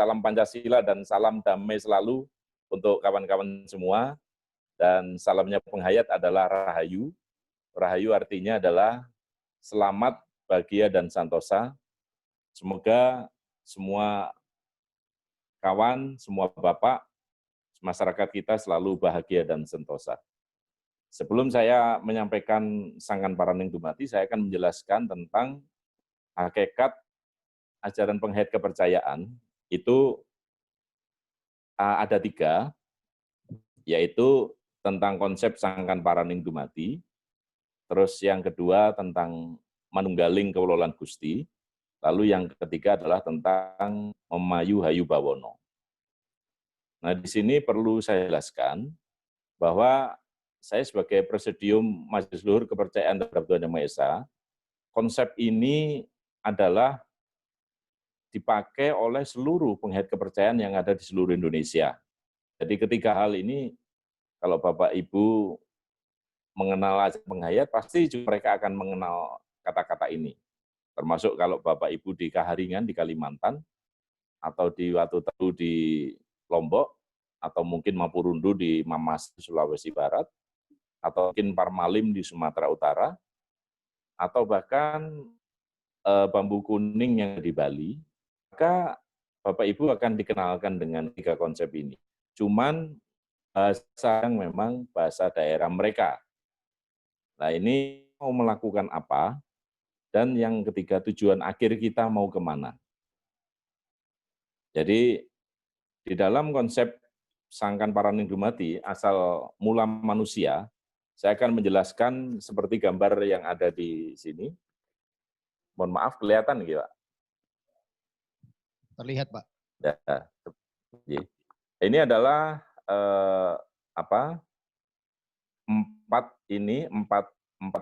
salam Pancasila dan salam damai selalu untuk kawan-kawan semua. Dan salamnya penghayat adalah Rahayu. Rahayu artinya adalah selamat, bahagia, dan santosa. Semoga semua kawan, semua bapak, masyarakat kita selalu bahagia dan sentosa. Sebelum saya menyampaikan Sangkan Paraning Dumati, saya akan menjelaskan tentang hakikat ajaran penghayat kepercayaan. Itu ada 3, yaitu tentang konsep Sangkan Paraning Dumati, terus yang kedua tentang Manunggaling Kawulolan Gusti, lalu yang ketiga adalah tentang Memayu Hayu Bawono. Nah, di sini perlu saya jelaskan bahwa saya sebagai Presidium Majelis Luhur Kepercayaan terhadap Tuhan Yang Maha Esa, konsep ini adalah dipakai oleh seluruh penghayat kepercayaan yang ada di seluruh Indonesia. Jadi ketiga hal ini, kalau Bapak Ibu mengenal ajaran penghayat, pasti juga mereka akan mengenal kata-kata ini. Termasuk kalau Bapak Ibu di Kaharingan, di Kalimantan, atau di Watuteru di Lombok, atau mungkin Mapurundu di Mamas, Sulawesi Barat, atau mungkin Parmalim di Sumatera Utara, atau bahkan bambu kuning yang di Bali, maka Bapak Ibu akan dikenalkan dengan 3 konsep ini. Cuman bahasa yang memang bahasa daerah mereka. Nah, ini mau melakukan apa, dan yang ketiga tujuan akhir kita mau kemana. Jadi di dalam konsep Sangkan Paraning Dumati, asal mula manusia, saya akan menjelaskan seperti gambar yang ada di sini. Mohon maaf, kelihatan nggih, Pak? Terlihat, Pak. Ya. Ini adalah empat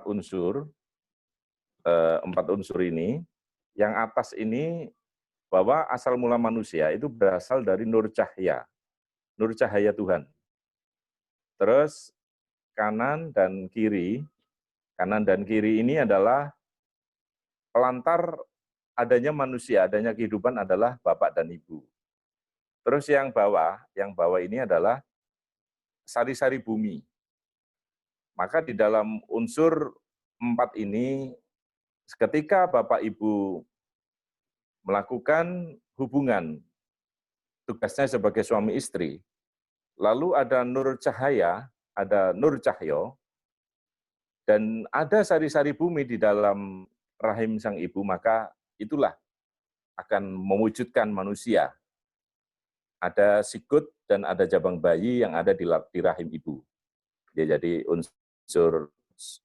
unsur, 4 unsur ini. Yang atas ini bahwa asal mula manusia itu berasal dari nur cahaya Tuhan. Terus kanan dan kiri ini adalah pelantar adanya manusia, adanya kehidupan adalah Bapak dan Ibu. Terus yang bawah ini adalah sari-sari bumi. Maka di dalam unsur 4 ini, ketika Bapak Ibu melakukan hubungan, tugasnya sebagai suami istri, lalu ada nur cahaya, ada nur cahyo, dan ada sari-sari bumi di dalam rahim sang ibu, maka itulah akan mewujudkan manusia. Ada sikut dan ada jabang bayi yang ada di rahim ibu. Dia jadi unsur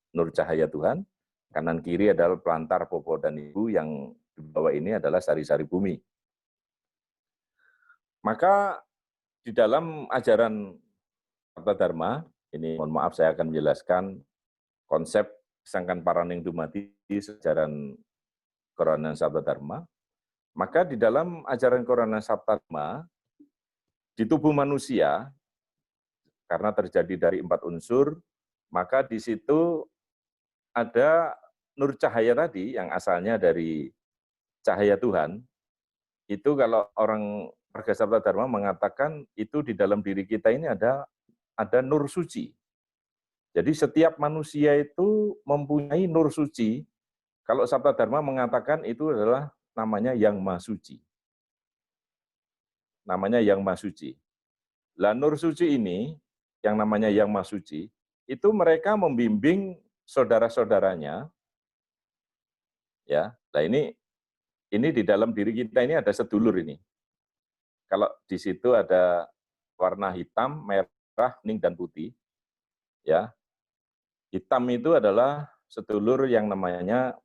nur cahaya Tuhan, kanan kiri adalah pelantar popo dan ibu, yang di bawah ini adalah sari-sari bumi. Maka di dalam ajaran Sabta Dharma, ini mohon maaf saya akan menjelaskan konsep Sangkan Paraning Dumati sejaran Koronan Sabta Dharma. Maka di dalam ajaran Koronan Sabta Dharma, di tubuh manusia, karena terjadi dari 4 unsur, maka di situ ada nur cahaya tadi yang asalnya dari cahaya Tuhan. Itu kalau orang warga Sabta Dharma mengatakan itu di dalam diri kita ini ada nur suci. Jadi setiap manusia itu mempunyai nur suci. Kalau Sabta Dharma mengatakan itu adalah namanya Yang Maha Suci. Namanya Yang Maha Suci. Lah nur suci ini, yang namanya Yang Maha Suci, itu mereka membimbing saudara-saudaranya. Ya, nah ini di dalam diri kita ini ada sedulur ini. Kalau di situ ada warna hitam, merah, kuning, dan putih. Ya, hitam itu adalah sedulur yang namanya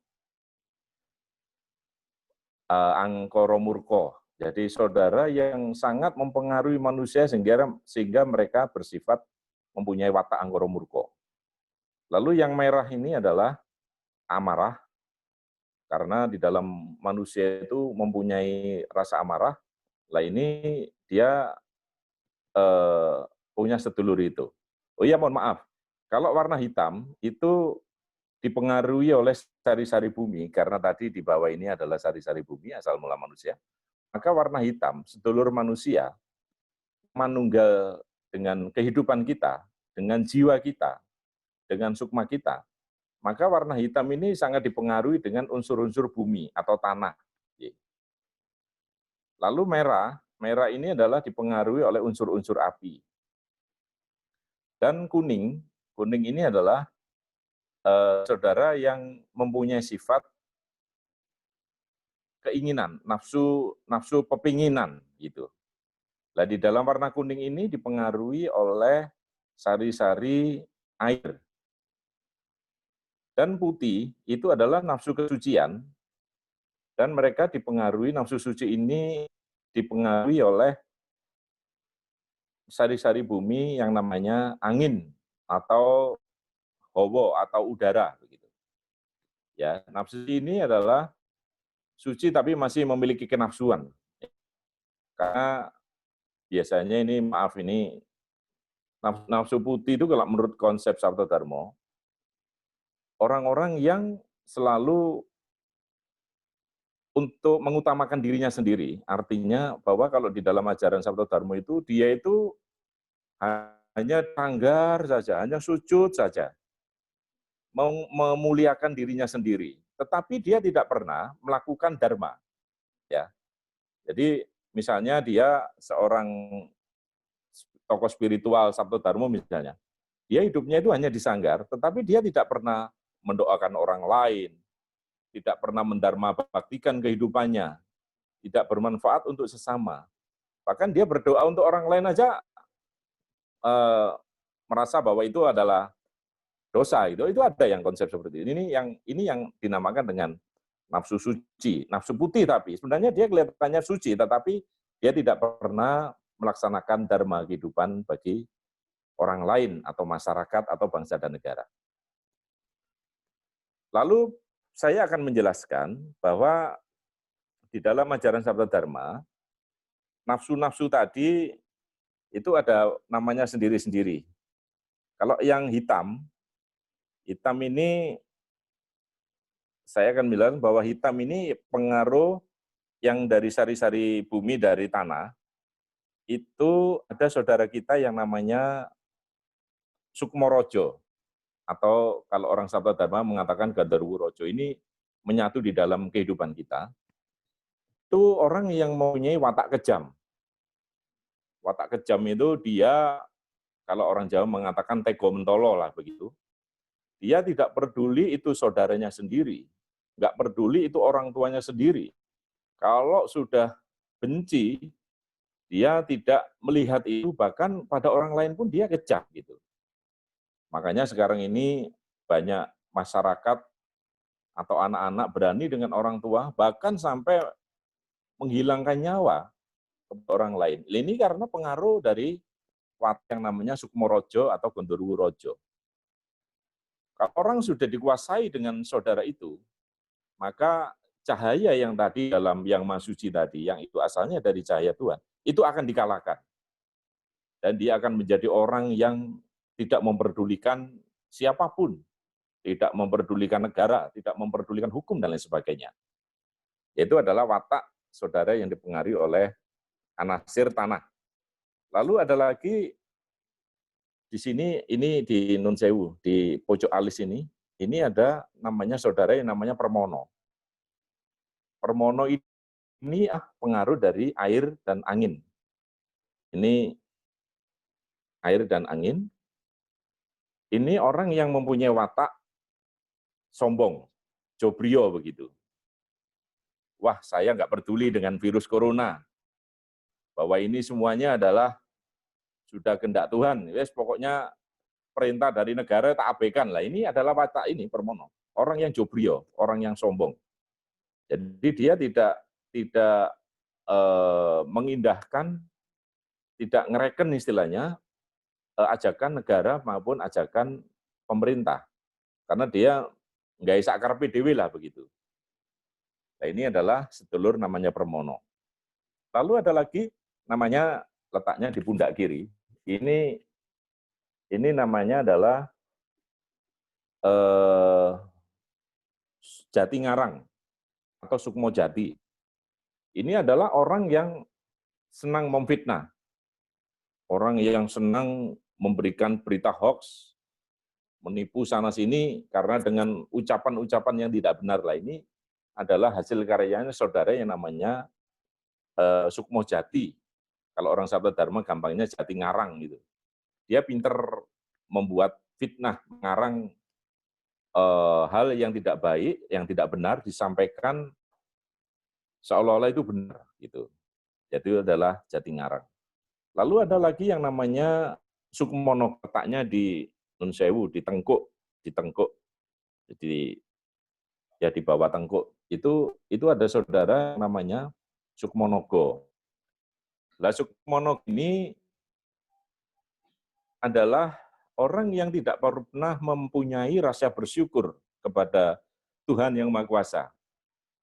angkara murka. Jadi saudara yang sangat mempengaruhi manusia sehingga mereka bersifat mempunyai watak angkara murka. Lalu yang merah ini adalah amarah, karena di dalam manusia itu mempunyai rasa amarah. Lah ini dia punya sedulur itu. Oh iya, mohon maaf. Kalau warna hitam itu dipengaruhi oleh sari-sari bumi, karena tadi di bawah ini adalah sari-sari bumi asal mula manusia. maka warna hitam, sedulur manusia, manunggal dengan kehidupan kita, dengan jiwa kita, dengan sukma kita, maka warna hitam ini sangat dipengaruhi dengan unsur-unsur bumi atau tanah. Lalu merah, merah ini adalah dipengaruhi oleh unsur-unsur api. Dan kuning, kuning ini adalah saudara yang mempunyai sifat keinginan, nafsu pepinginan gitu. Nah, di dalam warna kuning ini dipengaruhi oleh sari-sari air. Dan putih itu adalah nafsu kesucian, dan mereka dipengaruhi, nafsu suci ini dipengaruhi oleh sari-sari bumi yang namanya angin atau hawa atau udara begitu. Ya, nafsu ini adalah suci tapi masih memiliki kenafsuan. Karena biasanya ini, maaf ini, nafsu putih itu kalau menurut konsep Sabta Dharma, orang-orang yang selalu untuk mengutamakan dirinya sendiri. Artinya bahwa kalau di dalam ajaran Sabta Dharma itu, dia itu hanya tanggar saja, hanya sujud saja, memuliakan dirinya sendiri. Tetapi dia tidak pernah melakukan dharma. Ya. Jadi misalnya dia seorang tokoh spiritual Sabta Dharma misalnya, dia hidupnya itu hanya di sanggar, tetapi dia tidak pernah mendoakan orang lain, tidak pernah mendharma baktikan kehidupannya, tidak bermanfaat untuk sesama. Bahkan dia berdoa untuk orang lain aja merasa bahwa itu adalah dosa. Itu ada yang konsep seperti ini. Ini yang dinamakan dengan nafsu suci, nafsu putih, tapi sebenarnya dia kelihatannya suci, tetapi dia tidak pernah melaksanakan dharma kehidupan bagi orang lain atau masyarakat atau bangsa dan negara. Lalu saya akan menjelaskan bahwa di dalam ajaran Sabta Dharma, nafsu-nafsu tadi itu ada namanya sendiri-sendiri. Kalau yang hitam, hitam ini saya akan bilang bahwa hitam ini pengaruh yang dari sari-sari bumi dari tanah, itu ada saudara kita yang namanya Sukmorojo, atau kalau orang Sabta Dharma mengatakan Gandarwo Rojo, ini menyatu di dalam kehidupan kita. Itu orang yang mempunyai watak kejam. Watak kejam itu dia, kalau orang Jawa mengatakan tego mentolo lah begitu. Dia tidak peduli itu saudaranya sendiri, nggak peduli itu orang tuanya sendiri. Kalau sudah benci, dia tidak melihat itu, bahkan pada orang lain pun dia kejam gitu. Makanya sekarang ini banyak masyarakat atau anak-anak berani dengan orang tua, bahkan sampai menghilangkan nyawa ke orang lain. Ini karena pengaruh dari watak yang namanya Sukmorojo atau Gondoruwo Rojo. Kalau orang sudah dikuasai dengan saudara itu, maka cahaya yang tadi dalam yang Masuci tadi, yang itu asalnya dari cahaya Tuhan, itu akan dikalahkan. Dan dia akan menjadi orang yang tidak memperdulikan siapapun, tidak memperdulikan negara, tidak memperdulikan hukum, dan lain sebagainya. Itu adalah watak saudara yang dipengaruhi oleh anasir tanah. Lalu ada lagi di sini, ini di Nun Sewu, di pojok alis ini ada namanya saudara yang namanya Permono. Permono ini pengaruh dari air dan angin. Ini air dan angin. Ini orang yang mempunyai watak sombong, jobrio begitu. Wah, saya nggak peduli dengan virus corona, bahwa ini semuanya adalah sudah kehendak Tuhan. Yes, pokoknya perintah dari negara tak abaikan lah. Ini adalah watak ini Permono. Orang yang jobrio, orang yang sombong. Jadi dia tidak mengindahkan, tidak ngereken istilahnya ajakan negara maupun ajakan pemerintah. Karena dia nggak isak karepe dhewe lah begitu. Nah, ini adalah sedulur namanya Permono. Lalu ada lagi namanya, letaknya di pundak kiri. Ini namanya adalah Jati Ngarang atau Sukmo Jati. Ini adalah orang yang senang memfitnah, orang yang senang memberikan berita hoax, menipu sana-sini karena dengan ucapan-ucapan yang tidak benar lah. Ini adalah hasil karyanya saudara yang namanya Sukmo Jati. Kalau orang Sabda Dharma gampangnya Jati Ngarang gitu. Dia pinter membuat fitnah, mengarang hal yang tidak baik, yang tidak benar disampaikan seolah-olah itu benar gitu. Jadi itu adalah Jati Ngarang. Lalu ada lagi yang namanya Sukmono, letaknya di Nun Sewu, di Tengkuk, di Tengkuk. Jadi ya di bawah Tengkuk. Itu ada saudara yang namanya Sukmonogo. Lah Sukmono ini adalah orang yang tidak pernah mempunyai rasa bersyukur kepada Tuhan Yang Maha Kuasa.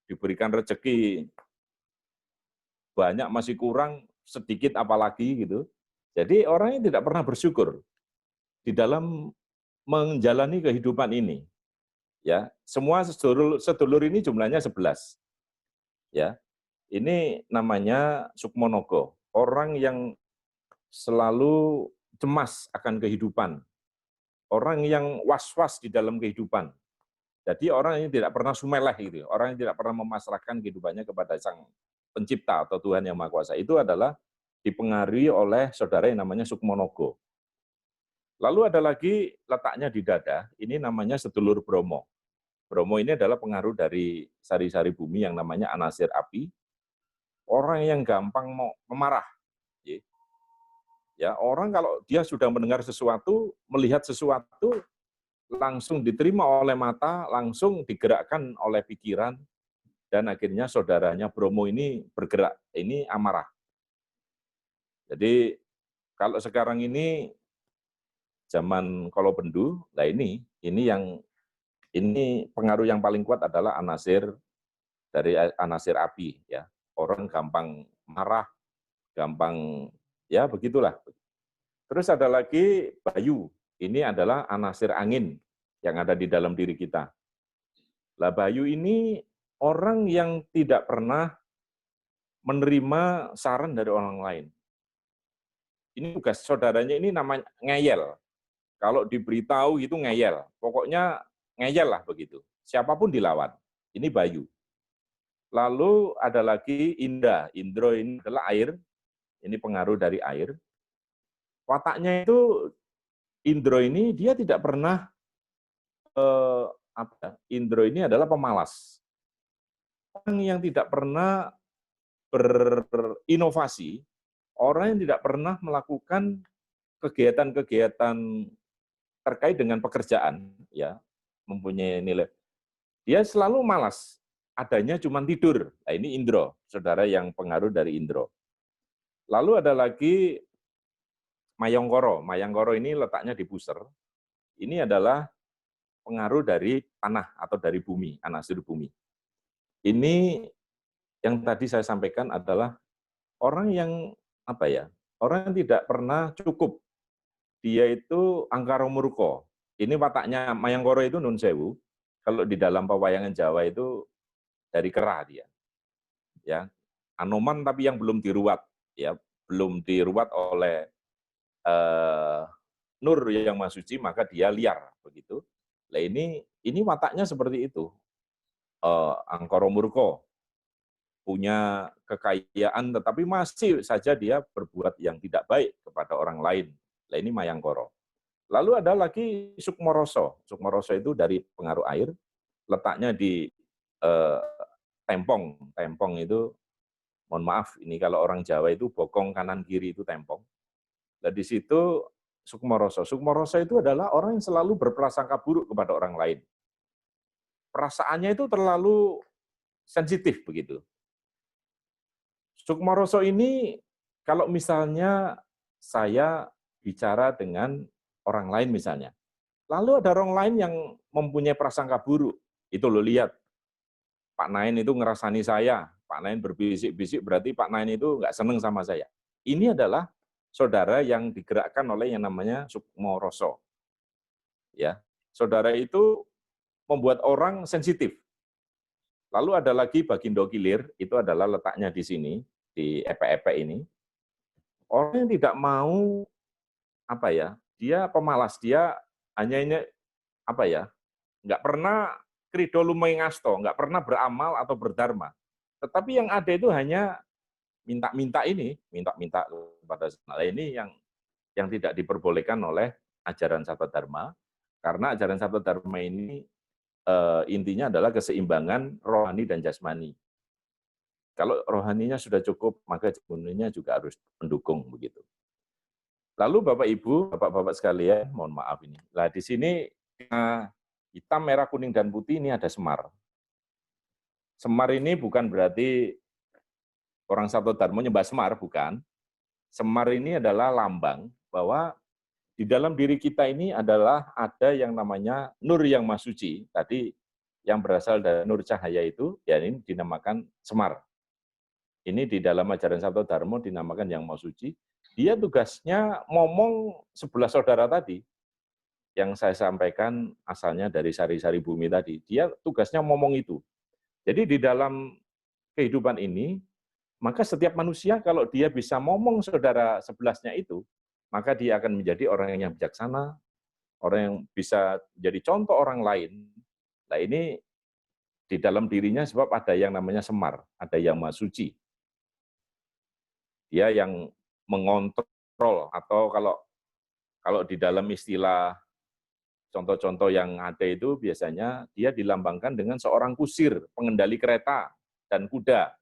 Diberikan rezeki banyak masih kurang, sedikit apalagi gitu. Jadi orang yang tidak pernah bersyukur di dalam menjalani kehidupan ini. Ya, semua sedulur ini jumlahnya 11. Ya. Ini namanya Sukmonogo, orang yang selalu cemas akan kehidupan, orang yang was-was di dalam kehidupan. Jadi orang yang tidak pernah sumeleh gitu, orang yang tidak pernah memasrahkan kehidupannya kepada Sang Pencipta atau Tuhan Yang Maha Kuasa. Itu adalah dipengaruhi oleh saudara yang namanya Sukmonogo. Lalu ada lagi letaknya di dada, ini namanya sedulur Bromo. Bromo ini adalah pengaruh dari sari-sari bumi yang namanya anasir api, orang yang gampang mau memarah. Ya, orang kalau dia sudah mendengar sesuatu, melihat sesuatu, langsung diterima oleh mata, langsung digerakkan oleh pikiran, dan akhirnya saudaranya Bromo ini bergerak. Ini amarah. Jadi kalau sekarang ini zaman Kolobendu, nah ini pengaruh yang paling kuat adalah anasir dari anasir api, ya. Orang gampang marah, gampang ya begitulah. Terus ada lagi Bayu. Ini adalah anasir angin yang ada di dalam diri kita. Lah Bayu ini orang yang tidak pernah menerima saran dari orang lain. Ini tugas saudaranya ini namanya ngeyel. Kalau diberitahu itu ngeyel. Pokoknya ngeyel lah begitu. Siapapun dilawan. Ini Bayu. Lalu ada lagi Indah. Indro ini adalah air. Ini pengaruh dari air. Wataknya itu Indro ini dia tidak pernah Indro ini adalah pemalas. Orang yang tidak pernah berinovasi, orang yang tidak pernah melakukan kegiatan-kegiatan terkait dengan pekerjaan, ya, mempunyai nilai. Dia selalu malas, adanya cuma tidur. Nah, ini Indro, saudara yang pengaruh dari Indro. Lalu ada lagi Mayangkoro. Mayangkoro ini letaknya di Puser. Ini adalah pengaruh dari tanah atau dari bumi, anasir bumi. Ini yang tadi saya sampaikan adalah orang yang orang yang tidak pernah cukup. Dia itu angkara murka. Ini wataknya Mayangkoro itu Nun Sewu. Kalau di dalam pewayangan Jawa itu dari kera dia. Ya. Anoman tapi yang belum diruat, ya, belum diruat oleh Nur yang Maha Suci, maka dia liar begitu. Nah ini wataknya seperti itu. Angkara murka, punya kekayaan tetapi masih saja dia berbuat yang tidak baik kepada orang lain. Nah ini Mayangkoro. Lalu ada lagi Sukmoroso. Sukmoroso itu dari pengaruh air, letaknya di tempong. Tempong itu, mohon maaf, ini kalau orang Jawa itu bokong kanan kiri itu tempong. Nah di situ Sukmoroso. Sukmoroso itu adalah orang yang selalu berprasangka buruk kepada orang lain. Perasaannya itu terlalu sensitif begitu. Sukmoroso ini kalau misalnya saya bicara dengan orang lain misalnya, lalu ada orang lain yang mempunyai prasangka buruk, itu lo lihat, Pak Nain itu ngerasani saya, Pak Nain berbisik-bisik berarti Pak Nain itu nggak seneng sama saya. Ini adalah saudara yang digerakkan oleh yang namanya Sukmoroso. Ya, saudara itu membuat orang sensitif. Lalu ada lagi Bagindo Kilir, itu adalah letaknya di sini, di epek-epek ini. Orang yang tidak mau, apa ya, dia pemalas, dia hanya ini, apa ya, nggak pernah krido lumai ngasto, nggak pernah beramal atau berdharma. Tetapi yang ada itu hanya minta-minta ini, minta-minta kepada nah, ini yang tidak diperbolehkan oleh ajaran Sabda Dharma, karena ajaran Sabda Dharma ini intinya adalah keseimbangan rohani dan jasmani. Kalau rohaninya sudah cukup, maka jasmaninya juga harus mendukung begitu. Lalu Bapak Ibu, Bapak-bapak sekalian, mohon maaf ini. Nah, di sini hitam, merah, kuning, dan putih ini ada semar. Semar ini bukan berarti orang Sabda Dharma nyembah semar, bukan. Semar ini adalah lambang bahwa di dalam diri kita ini adalah ada yang namanya nur yang maha suci. Tadi yang berasal dari nur cahaya itu, ya ini dinamakan semar. Ini di dalam ajaran Sabda Dharma dinamakan yang maha suci. Dia tugasnya ngomong 11 saudara tadi, yang saya sampaikan asalnya dari sari-sari bumi tadi. Dia tugasnya ngomong itu. Jadi di dalam kehidupan ini, maka setiap manusia kalau dia bisa ngomong saudara 11-nya itu, maka dia akan menjadi orang yang bijaksana, orang yang bisa jadi contoh orang lain. Nah ini di dalam dirinya sebab ada yang namanya semar, ada yang maha suci. Dia yang mengontrol, atau kalau di dalam istilah contoh-contoh yang ada itu biasanya dia dilambangkan dengan seorang kusir, pengendali kereta dan kuda.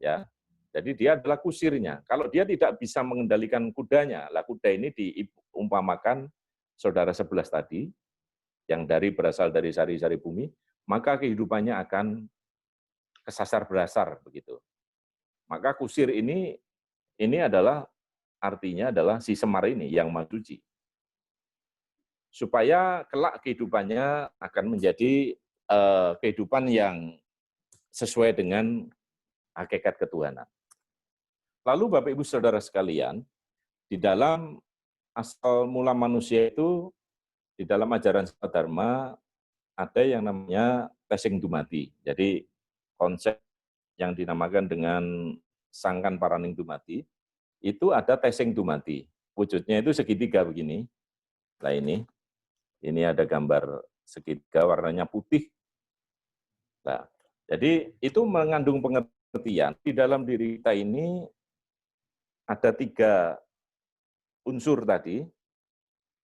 Ya, jadi dia adalah kusirnya. Kalau dia tidak bisa mengendalikan kudanya, lah kuda ini diumpamakan saudara 11 tadi, yang berasal dari sari-sari bumi, maka kehidupannya akan kesasar berasar begitu. Maka kusir ini adalah artinya adalah si semar ini yang maha suci. Supaya kelak kehidupannya akan menjadi kehidupan yang sesuai dengan hakikat ketuhanan. Lalu Bapak Ibu Saudara sekalian, di dalam asal mula manusia itu, di dalam ajaran Sabda Dharma, ada yang namanya tesing dumati. Jadi konsep yang dinamakan dengan sangkan paraning dumati, itu ada tesing dumati. Wujudnya itu segitiga begini. Nah ini ada gambar segitiga warnanya putih. Nah, jadi itu mengandung pengertian di dalam diri kita ini ada 3 unsur tadi.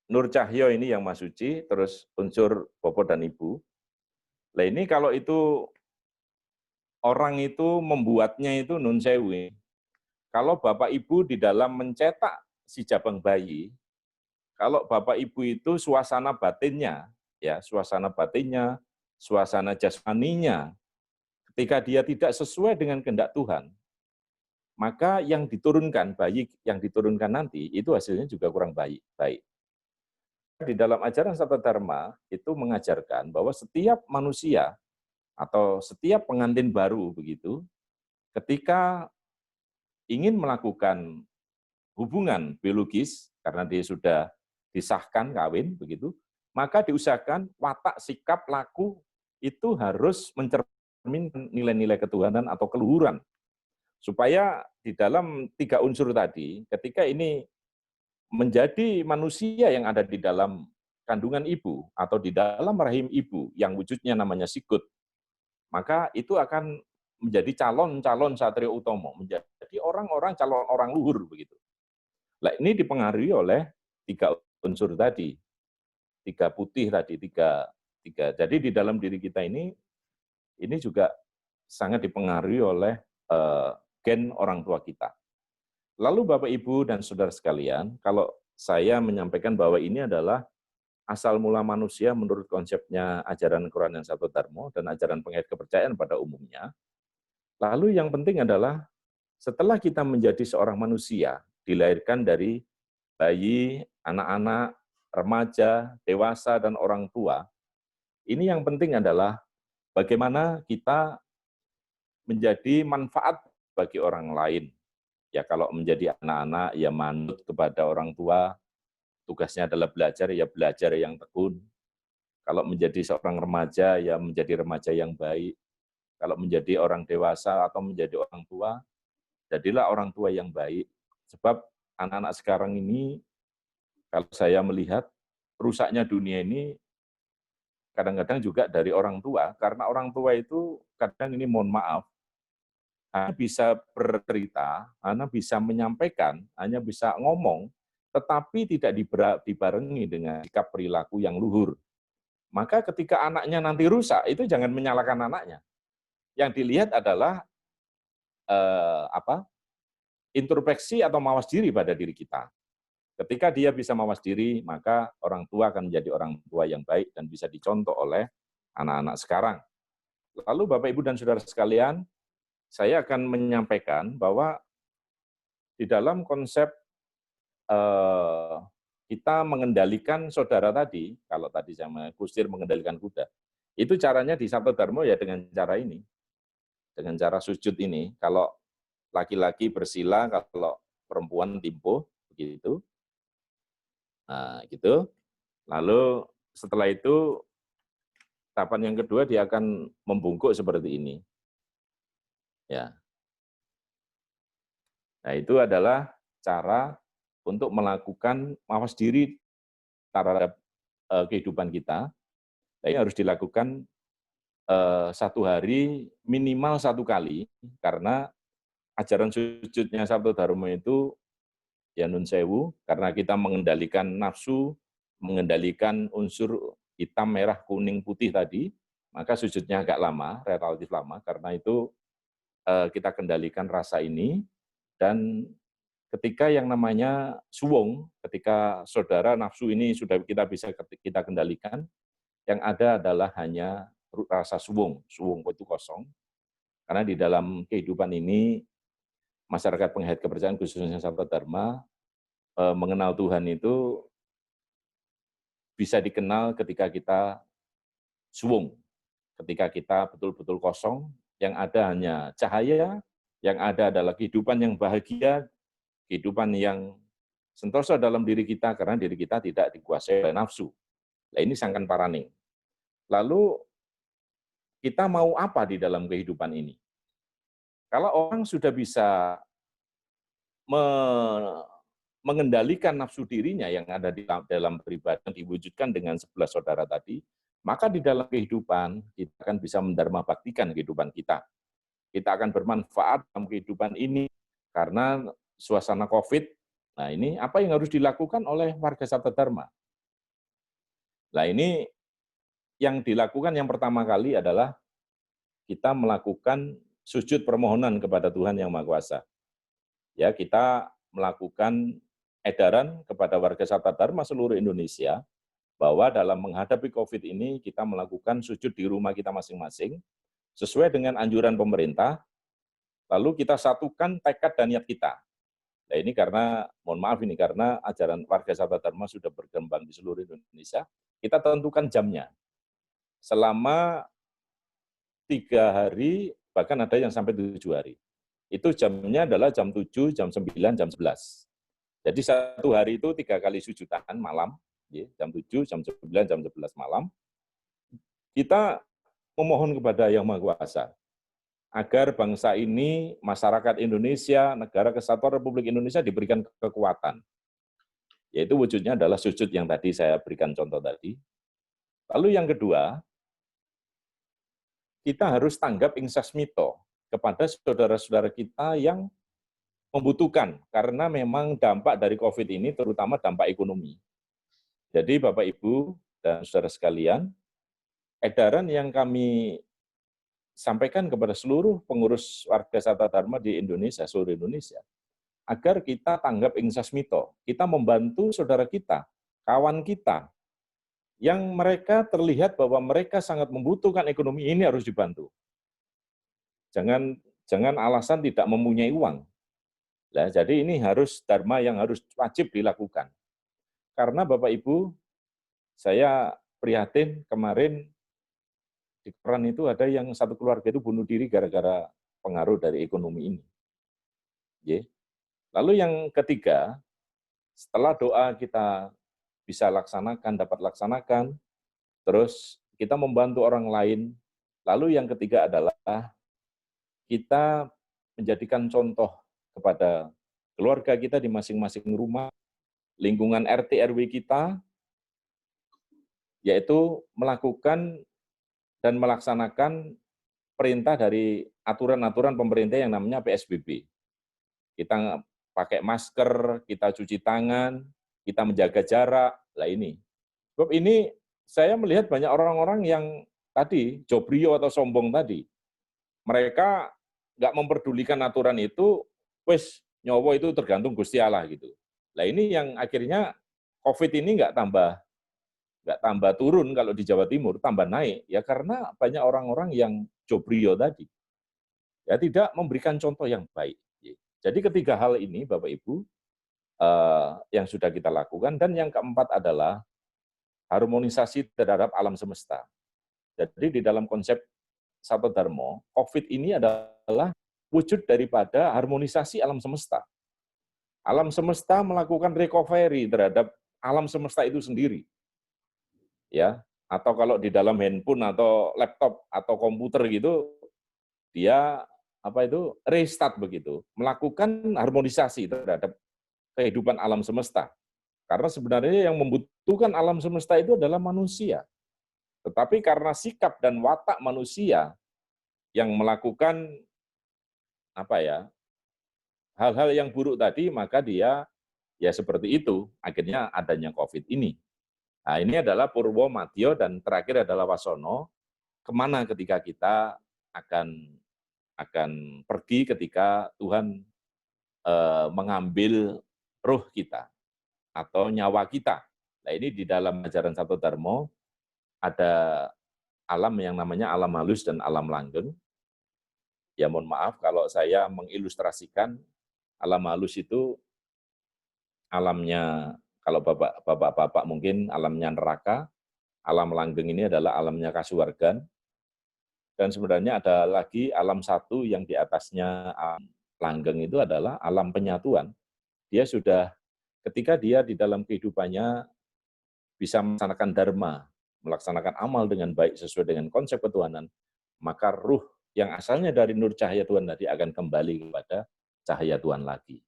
Nur Cahyo ini yang maha suci, terus unsur Bapa dan Ibu. Nah ini kalau itu orang itu membuatnya itu nun sewu. Kalau Bapak Ibu di dalam mencetak si jabang bayi, kalau Bapak Ibu itu suasana batinnya, suasana jasmaninya, ketika dia tidak sesuai dengan kehendak Tuhan, maka yang diturunkan, bayi yang diturunkan nanti, itu hasilnya juga kurang baik. Di dalam ajaran Sabda Dharma itu mengajarkan bahwa setiap manusia atau setiap pengantin baru begitu, ketika ingin melakukan hubungan biologis karena dia sudah disahkan kawin begitu, maka diusahakan watak, sikap, laku itu harus mencerminkan nilai-nilai ketuhanan atau keluhuran. Supaya di dalam 3 unsur tadi, ketika ini menjadi manusia yang ada di dalam kandungan ibu atau di dalam rahim ibu yang wujudnya namanya sikut, maka itu akan menjadi calon-calon satria utomo, menjadi orang-orang calon orang luhur begitu. Nah, ini dipengaruhi oleh 3 unsur tadi, 3 putih tadi, tiga. Jadi di dalam diri kita ini juga sangat dipengaruhi oleh gen orang tua kita. Lalu Bapak, Ibu, dan Saudara sekalian, kalau saya menyampaikan bahwa ini adalah asal mula manusia menurut konsepnya ajaran Quran dan Sabda Dharma dan ajaran penghayat kepercayaan pada umumnya, lalu yang penting adalah setelah kita menjadi seorang manusia, dilahirkan dari bayi, anak-anak, remaja, dewasa, dan orang tua, ini yang penting adalah bagaimana kita menjadi manfaat bagi orang lain. Ya kalau menjadi anak-anak, ya manut kepada orang tua, tugasnya adalah belajar, ya belajar yang tekun. Kalau menjadi seorang remaja, ya menjadi remaja yang baik. kalau menjadi orang dewasa atau menjadi orang tua, jadilah orang tua yang baik. Sebab anak-anak sekarang ini, kalau saya melihat, rusaknya dunia ini kadang-kadang juga dari orang tua, karena orang tua itu kadang ini mohon maaf, hanya bisa bercerita, hanya bisa menyampaikan, hanya bisa ngomong, tetapi tidak dibarengi dengan sikap perilaku yang luhur. Maka ketika anaknya nanti rusak, itu jangan menyalahkan anaknya. Yang dilihat adalah introspeksi atau mawas diri pada diri kita. Ketika dia bisa mawas diri, maka orang tua akan menjadi orang tua yang baik dan bisa dicontoh oleh anak-anak sekarang. Lalu Bapak, Ibu, dan Saudara sekalian, saya akan menyampaikan bahwa di dalam konsep kita mengendalikan saudara tadi, kalau tadi sama kusir mengendalikan kuda, itu caranya di Sabta Dharma ya dengan cara ini, dengan cara sujud ini. Kalau laki-laki bersila, kalau perempuan timpuh, begitu. Nah, gitu. Lalu setelah itu tahapan yang kedua dia akan membungkuk seperti ini. Ya. Nah, itu adalah cara untuk melakukan mawas diri terhadap kehidupan kita. Nah, ini harus dilakukan 1 hari minimal 1 kali, karena ajaran sujudnya Sabta Dharma itu ya nun sewu, karena kita mengendalikan nafsu, mengendalikan unsur hitam, merah, kuning, putih tadi, maka sujudnya agak lama, relatif lama, karena itu kita kendalikan rasa ini, dan ketika yang namanya suwung, ketika saudara nafsu ini sudah kita kendalikan, yang ada adalah hanya rasa suwung itu kosong, karena di dalam kehidupan ini, masyarakat penghayat kepercayaan khususnya Sabta Dharma, mengenal Tuhan itu bisa dikenal ketika kita suwung, ketika kita betul-betul kosong, yang ada hanya cahaya, yang ada adalah kehidupan yang bahagia, kehidupan yang sentosa dalam diri kita, karena diri kita tidak dikuasai oleh nafsu. Nah, ini sangkan paraning. Lalu, kita mau apa di dalam kehidupan ini? Kalau orang sudah bisa mengendalikan nafsu dirinya yang ada di dalam pribadi yang diwujudkan dengan 11 saudara tadi, maka di dalam kehidupan kita akan bisa mendharma baktikan kehidupan kita. Kita akan bermanfaat dalam kehidupan ini karena suasana COVID. Nah, ini apa yang harus dilakukan oleh warga Sabta Dharma? Nah, ini yang dilakukan yang pertama kali adalah kita melakukan sujud permohonan kepada Tuhan Yang Maha Kuasa. Ya, kita melakukan edaran kepada warga Sabta Dharma seluruh Indonesia bahwa dalam menghadapi COVID ini kita melakukan sujud di rumah kita masing-masing sesuai dengan anjuran pemerintah, lalu kita satukan tekad dan niat kita. Nah, ini karena, mohon maaf ini, karena ajaran warga Sabta Dharma sudah berkembang di seluruh Indonesia, kita tentukan jamnya. Selama 3 hari, bahkan ada yang sampai 7 hari. Itu jamnya adalah jam 7, jam 9, jam 11. Jadi 1 hari itu 3 kali sujudan malam, jam 7, jam 9, jam 11 malam. Kita memohon kepada Yang Maha Kuasa, agar bangsa ini, masyarakat Indonesia, negara kesatuan Republik Indonesia diberikan kekuatan. Yaitu wujudnya adalah sujud yang tadi saya berikan contoh tadi. Lalu yang kedua, kita harus tanggap insaksmito kepada saudara-saudara kita yang membutuhkan, karena memang dampak dari COVID ini terutama dampak ekonomi. Jadi Bapak, Ibu, dan saudara sekalian, edaran yang kami sampaikan kepada seluruh pengurus warga Sabta Dharma di Indonesia, seluruh Indonesia, agar kita tanggap insaksmito, kita membantu saudara kita, kawan kita, yang mereka terlihat bahwa mereka sangat membutuhkan ekonomi, ini harus dibantu. Jangan alasan tidak mempunyai uang. Nah, jadi ini harus dharma yang harus wajib dilakukan. Karena Bapak Ibu, saya prihatin kemarin di Koran itu ada yang satu keluarga itu bunuh diri gara-gara pengaruh dari ekonomi ini. Lalu yang ketiga, setelah doa kita bisa laksanakan, dapat laksanakan, terus kita membantu orang lain, Lalu yang ketiga adalah kita menjadikan contoh kepada keluarga kita di masing-masing rumah, lingkungan RT RW kita, yaitu melakukan dan melaksanakan perintah dari aturan-aturan pemerintah yang namanya PSBB. Kita pakai masker, kita cuci tangan, kita menjaga jarak. Lah ini. Sebab ini saya melihat banyak orang-orang yang tadi, jobrio atau sombong tadi. Mereka nggak memperdulikan aturan itu, wes nyowo itu tergantung Gusti Allah gitu. Lah ini yang akhirnya COVID ini nggak tambah turun kalau di Jawa Timur, tambah naik ya karena banyak orang-orang yang jobrio tadi. Ya tidak memberikan contoh yang baik. Jadi ketiga hal ini Bapak Ibu yang sudah kita lakukan dan yang keempat adalah harmonisasi terhadap alam semesta. Jadi di dalam konsep Sato Darmo, COVID ini adalah wujud daripada harmonisasi alam semesta. Alam semesta melakukan recovery terhadap alam semesta itu sendiri. Ya, atau kalau di dalam handphone atau laptop atau komputer gitu, dia restart begitu, melakukan harmonisasi terhadap kehidupan alam semesta. Karena sebenarnya yang membutuhkan alam semesta itu adalah manusia. Tetapi karena sikap dan watak manusia yang melakukan hal-hal yang buruk tadi, maka dia ya seperti itu, akhirnya adanya COVID ini. Nah, ini adalah Purwo, Madya, dan terakhir adalah Wasono, kemana ketika kita akan pergi ketika Tuhan mengambil ruh kita atau nyawa kita. Nah, ini di dalam ajaran Sato Darmo ada alam yang namanya alam halus dan alam langgeng. Ya mohon maaf kalau saya mengilustrasikan alam halus itu alamnya, kalau bapak-bapak mungkin alamnya neraka, alam langgeng ini adalah alamnya kasuwargan, dan sebenarnya ada lagi alam satu yang di atasnya alam langgeng itu adalah alam penyatuan. Dia sudah, ketika dia di dalam kehidupannya bisa melaksanakan dharma, melaksanakan amal dengan baik sesuai dengan konsep ketuhanan, maka ruh yang asalnya dari nur cahaya Tuhan tadi akan kembali kepada cahaya Tuhan lagi.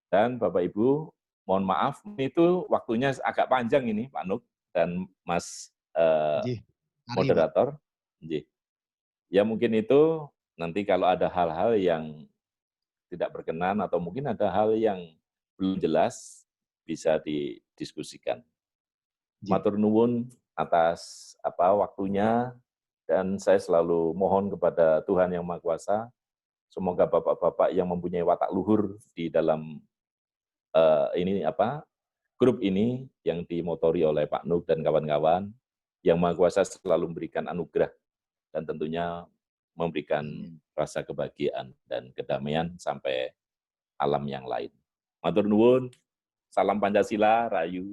Dan Bapak Ibu, mohon maaf, itu waktunya agak panjang ini, Pak Nuk dan Mas moderator. Ya mungkin itu nanti kalau ada hal-hal yang tidak berkenan atau mungkin ada hal yang belum jelas, bisa didiskusikan. Matur nuwun atas waktunya, dan saya selalu mohon kepada Tuhan Yang Maha Kuasa, semoga bapak-bapak yang mempunyai watak luhur di dalam grup ini yang dimotori oleh Pak Nuk dan kawan-kawan, Yang Maha Kuasa selalu memberikan anugerah dan tentunya memberikan rasa kebahagiaan dan kedamaian sampai alam yang lain. Matur nuwun, salam Pancasila, Rahayu.